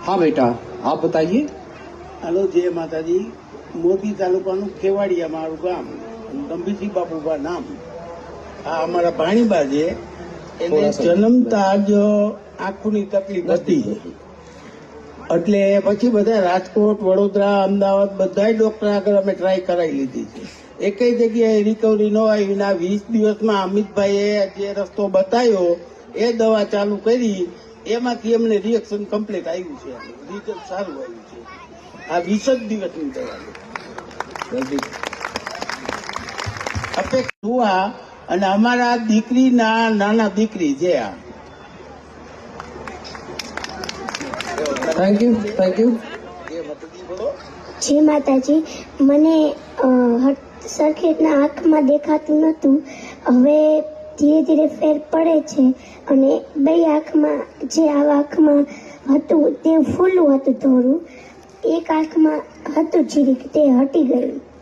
हाँ बेटा, आप बताइए। हेलो, जय माताजी। मोरबी तालुकाનું કેવાડિયા મારું ગામ, ગંભીરસિંહ બાપુભા નામ. આ અમારા ભાણીબા છે, એને જન્મતા જ આંખની તકલીફ હતી. એટલે પછી બધા રાજકોટ, વડોદરા, અમદાવાદ બધા ડોક્ટર આગળ અમે ટ્રાય કરાવી લીધી છે. એકેય જગ્યાએ રિકવરી ન આવી. ના 20 દિવસમાં અમિતભાઈએ જે રસ્તો બતાવ્યો એ દવા ચાલુ કરી, એમાંથી અમને રિએક્શન કમ્પ્લીટ આવ્યું છે. રિઝલ્ટ સારું આવ્યું છે. આ 20 જ દિવસની દવા અપેક્ષા હુઆ. અને અમારા દીકરીના નાના દીકરી છે આ. Thank you, thank you. જય માતાજી. મને સરખી રીતના આંખમાં દેખાતું નહોતું. હવે ધીરે ધીરે ફેર પડે છે અને બે આંખમાં, જે આ આંખમાં હતું તે ફૂલું હતું થોડું, એક આંખમાં હતું જીરીક, તે હટી ગયું.